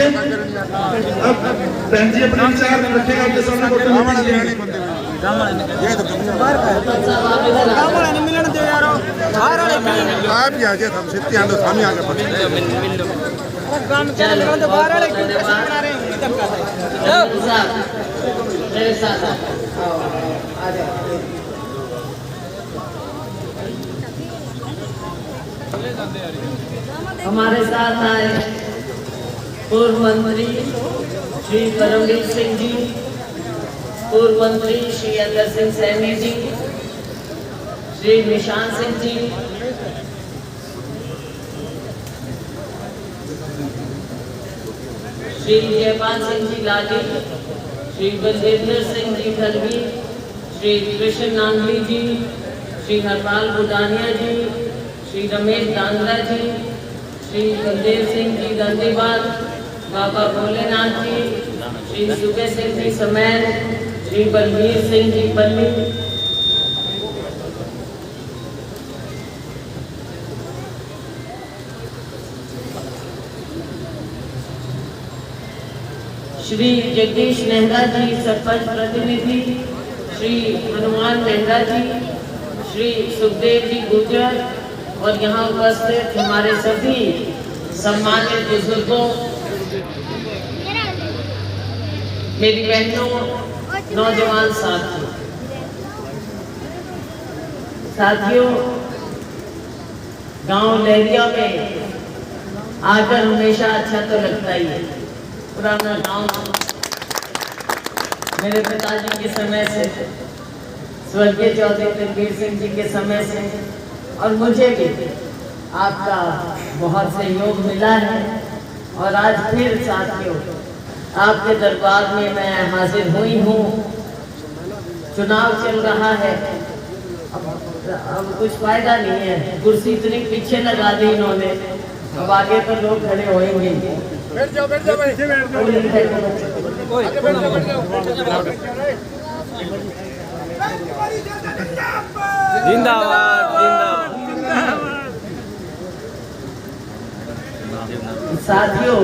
अब बहन जी अपने विचार रखेगा अपने सामने हमारे साथ आए पूर्व मंत्री श्री परमवीर सिंह जी, पूर्व मंत्री श्री अंदर सिंह सैनी जी, श्री निशान सिंह जी, श्री जयपाल सिंह जी लाली, श्री बलदेव सिंह जी खलवी, श्री कृष्ण नांगली जी, श्री हरपाल बुदानिया जी, श्री रमेश दांगला जी, श्री बलदेव सिंह जी दंडीवाल, बाबा भोलेनाथ जी, श्री सुबे सिंह जी समैर, श्री बलबीर सिंह जी पल्ली, श्री जगदीश नेहरा जी सरपंच प्रतिनिधि, श्री हनुमान नेहरा जी, श्री सुखदेव जी गुर्जर और यहाँ उपस्थित हमारे सभी सम्मानित बुजुर्गों, मेरी बहनों, नौजवान साथियों, गांव लहरिया में आकर हमेशा अच्छा तो लगता ही है। पुराना गांव मेरे पिताजी के समय से, स्वर्गीय चौधरी तनवीर सिंह जी के समय से, और मुझे भी आपका बहुत सहयोग मिला है। और आज फिर साथियों आपके दरबार में मैं हाजिर हुई हूँ। चुनाव चल रहा है, अब कुछ फायदा नहीं है, कुर्सी इतनी पीछे लगा दी इन्होंने, अब आगे तो लोग खड़े होंगे। बैठ जाओ भाई, जिंदाबाद साथियों,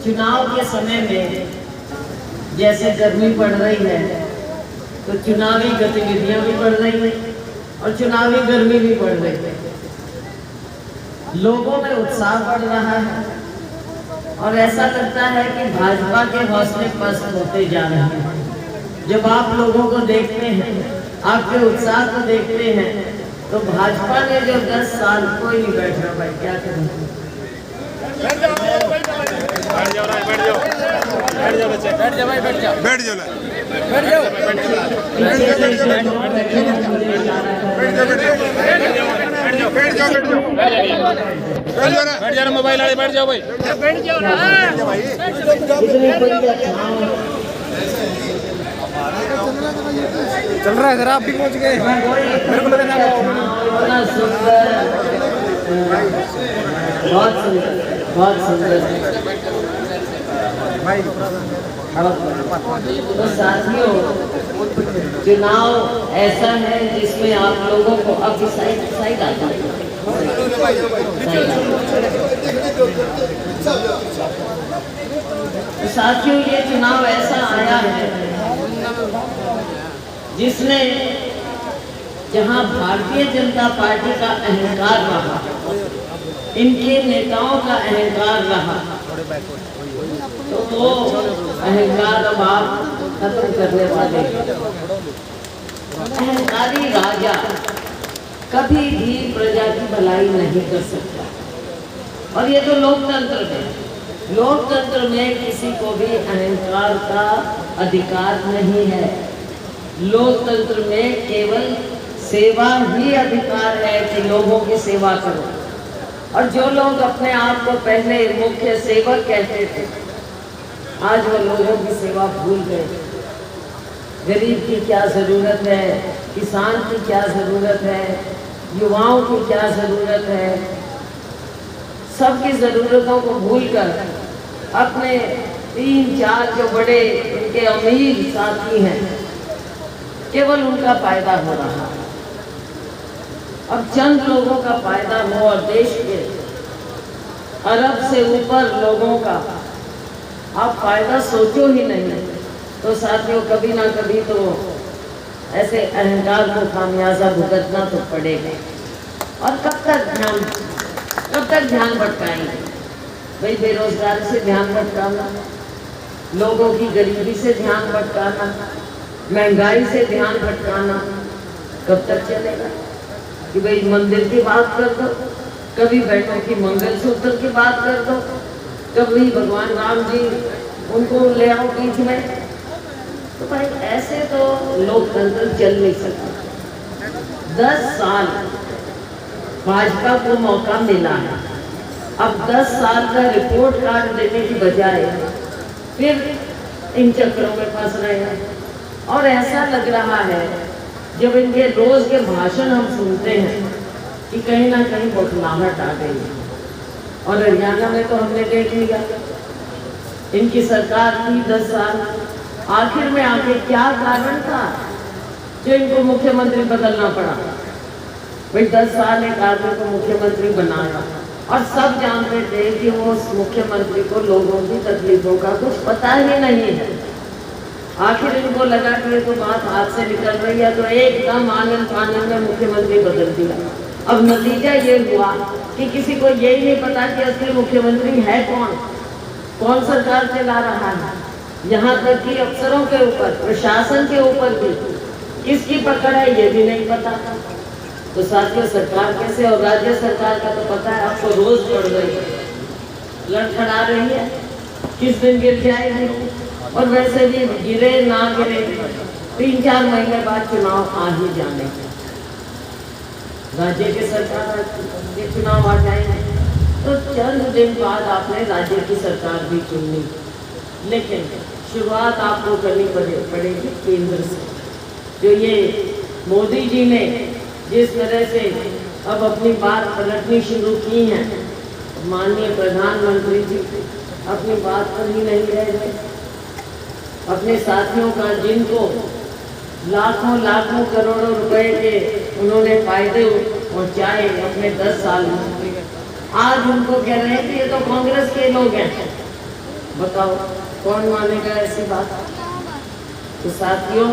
चुनाव के समय में जैसे गर्मी पड़ रही है तो चुनावी गतिविधियां भी बढ़ रही हैं और चुनावी गर्मी भी बढ़ रही है। लोगों में उत्साह बढ़ रहा है और ऐसा लगता है कि भाजपा के हौसले पस्त होते जा रहे हैं। जब आप लोगों को देखते हैं, आपके उत्साह को देखते हैं, तो भाजपा ने जो 10 साल कोई नहीं बैठ रहा भाई, क्या करें। बैठ जाओ भाई, बैठ जाओ मोबाइल वाले, बैठ जाओ भाई, बैठ जाओ ना चल रहा है। जरा आप भी पहुंच गए, मेरे को लगा बहुत सुंदर, बहुत सुंदर। तो साथियों, चुनाव ऐसा है जिसमें आप लोगों को अब साइड आता है। तो साथियों, ये चुनाव ऐसा आया है जिसने, जहां भारतीय जनता पार्टी का अहंकार रहा, इनके नेताओं का अहंकार रहा, तो वो अहंकार अब आप खत्म करने वाले। अहंकारी राजा कभी भी प्रजा की भलाई नहीं कर सकता। और ये तो लोकतंत्र है, लोकतंत्र में किसी को भी अहंकार का अधिकार नहीं है। लोकतंत्र में केवल सेवा ही अधिकार है कि लोगों की सेवा करो। और जो लोग अपने आप को पहले मुख्य सेवक कहते थे, आज वो लोगों की सेवा भूल गए। गरीब की क्या ज़रूरत है, किसान की क्या ज़रूरत है, युवाओं की क्या ज़रूरत है, सबकी ज़रूरतों को भूलकर अपने 3-4 जो बड़े इनके अमीर साथी हैं, केवल उनका फायदा हो रहा है। अब चंद लोगों का फायदा हो और देश के अरब से ऊपर लोगों का आप फायदा सोचो ही नहीं, तो साथियों कभी ना कभी तो ऐसे अहंकार को खामियाजा भुगतना तो पड़ेगा। और कब तक ध्यान भटकाएंगे भाई? बेरोजगारी से ध्यान भटकाना, लोगों की गरीबी से ध्यान भटकाना, महंगाई से ध्यान भटकाना कब तक चलेगा? कि भाई मंदिर की बात कर दो, कभी बहनों की मंगलसूत्र की बात कर दो, कभी भगवान राम जी उनको ले आओ बीच में। तो भाई ऐसे तो लोकतंत्र चल नहीं सकता। 10 साल भाजपा को मौका मिला है, अब 10 साल का रिपोर्ट कार्ड देने की बजाय फिर इन चक्रों में फंस रहे हैं। और ऐसा लग रहा है जब इनके रोज के भाषण हम सुनते हैं कि कहीं ना कहीं बौखलाहट आ गई है। और हरियाणा में तो हमने देख लिया, इनकी सरकार थी 10 साल, आखिर में आके क्या कारण था जो इनको मुख्यमंत्री बदलना पड़ा? भाई 10 साल एक आदमी को मुख्यमंत्री बनाया और सब जानते थे कि वो उस मुख्यमंत्री को लोगों की तकलीफों का कुछ पता ही नहीं है। आखिर इनको लगा कि ये तो बात हाथ से निकल रही है, तो एकदम आनंद फानंद में मुख्यमंत्री बदल दिया। अब नतीजा ये हुआ कि किसी को यही नहीं पता कि असली मुख्यमंत्री है कौन सरकार चला रहा है। यहाँ तक कि अफसरों के ऊपर, प्रशासन के ऊपर भी किसकी पकड़ है ये भी नहीं पता। तो साथियों सरकार कैसे, और राज्य सरकार का तो पता है आपको, रोज बढ़ रही है, लड़खड़ा रही है, किस दिन गिर जाएगी। और वैसे भी गिरे ना गिरे 3-4 महीने बाद चुनाव आ ही जाने, राज्य के सरकार के चुनाव आ जाएंगे तो चंद दिन बाद आपने राज्य की सरकार भी चुननी। लेकिन शुरुआत आपको करनी पड़ेगी केंद्र से। जो ये मोदी जी ने जिस तरह से अब अपनी बात पलटनी शुरू की है, माननीय प्रधानमंत्री जी अपनी बात पर ही नहीं रह गए। अपने साथियों का, जिनको लाखों करोड़ों रुपए के उन्होंने फायदे पहुंचाए अपने 10 साल में, आज उनको कह रहे हैं कि ये तो कांग्रेस के लोग हैं। बताओ कौन मानेगा ऐसी बात? तो साथियों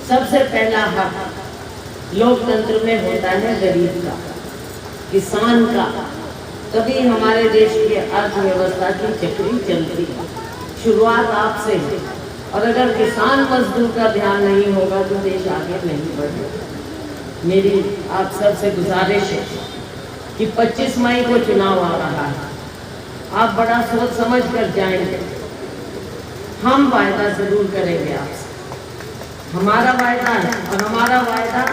सबसे पहला हक लोकतंत्र में होता है गरीब का, किसान का। तभी हमारे देश की अर्थव्यवस्था की चक्री चलती है। शुरुआत आपसे है, और अगर किसान मजदूर का ध्यान नहीं होगा तो देश आगे नहीं बढ़ेगा। मेरी आप सबसे गुजारिश है कि 25 मई को चुनाव आ रहा है, आप बड़ा सोच समझ कर जाएंगे। हम वायदा जरूर करेंगे आपसे, हमारा वायदा है, और हमारा वायदा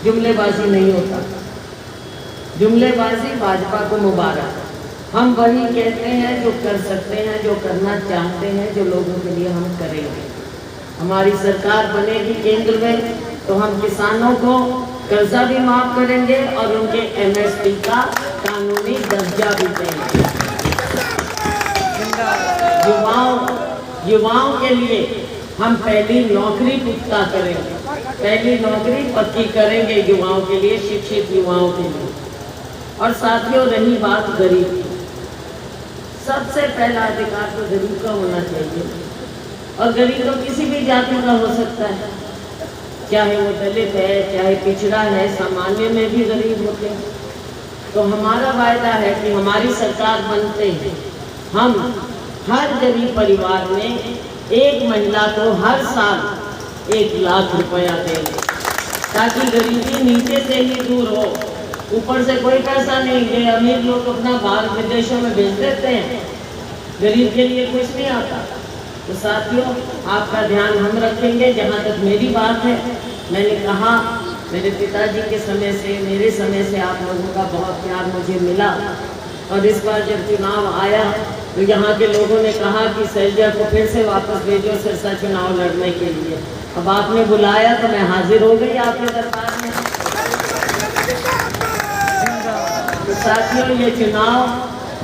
जुमलेबाजी नहीं होता। जुमलेबाजी भाजपा को मुबारक। हम वही कहते हैं जो कर सकते हैं, जो करना चाहते हैं, जो लोगों के लिए हम करेंगे। हमारी सरकार बनेगी केंद्र में तो हम किसानों को कर्जा भी माफ करेंगे और उनके MSP का कानूनी दर्जा भी देंगे। युवाओं के लिए हम पहली नौकरी पुख्ता करेंगे, पहली नौकरी पक्की करेंगे युवाओं के लिए, शिक्षित युवाओं के लिए। और साथियों रही बात गरीब की, सबसे पहला अधिकार तो गरीब का होना चाहिए। और गरीब तो किसी भी जाति का हो सकता है, चाहे वो दलित है, चाहे पिछड़ा है, सामान्य में भी गरीब होते हैं। तो हमारा वायदा है कि हमारी सरकार बनते हैं हम हर गरीब परिवार में एक महिला को हर साल 1 लाख रुपया देंगे, ताकि गरीबी नीचे से ही दूर हो, ऊपर से कोई पैसा नहीं दे। अमीर लोग अपना बाहर विदेशों में भेज देते हैं, गरीब के लिए कुछ नहीं आता। तो साथियों आपका ध्यान हम रखेंगे। जहाँ तक मेरी बात है, मैंने कहा मेरे पिताजी के समय से, मेरे समय से आप लोगों का बहुत प्यार मुझे मिला। और इस बार जब चुनाव आया तो यहाँ के लोगों ने कहा कि शैलजा को फिर से वापस भेजो सिरसा चुनाव लड़ने के लिए। अब आपने बुलाया तो मैं हाजिर हो गई आपके दरबार में। तो साथियों ये चुनाव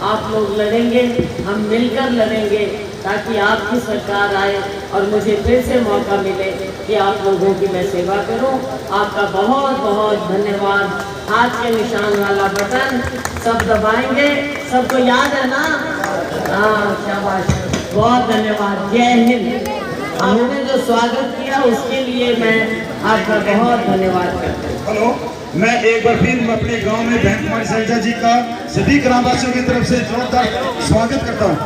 आप लोग लड़ेंगे, हम मिलकर लड़ेंगे, ताकि आपकी सरकार आए और मुझे फिर से मौका मिले कि आप लोगों की मैं सेवा करूं। आपका बहुत बहुत धन्यवाद। हाथ के निशान वाला बटन सब दबाएंगे। सबको याद है ना? हाँ, शाबाश, बहुत धन्यवाद। जय हिंद। आपने जो स्वागत किया उसके लिए मैं आपका बहुत धन्यवाद करता हूँ। हेलो, मैं एक बार फिर अपने गांव में बहन कुमारी सैलजा जी का सभी ग्रामवासियों की तरफ से जोरदार स्वागत करता हूँ।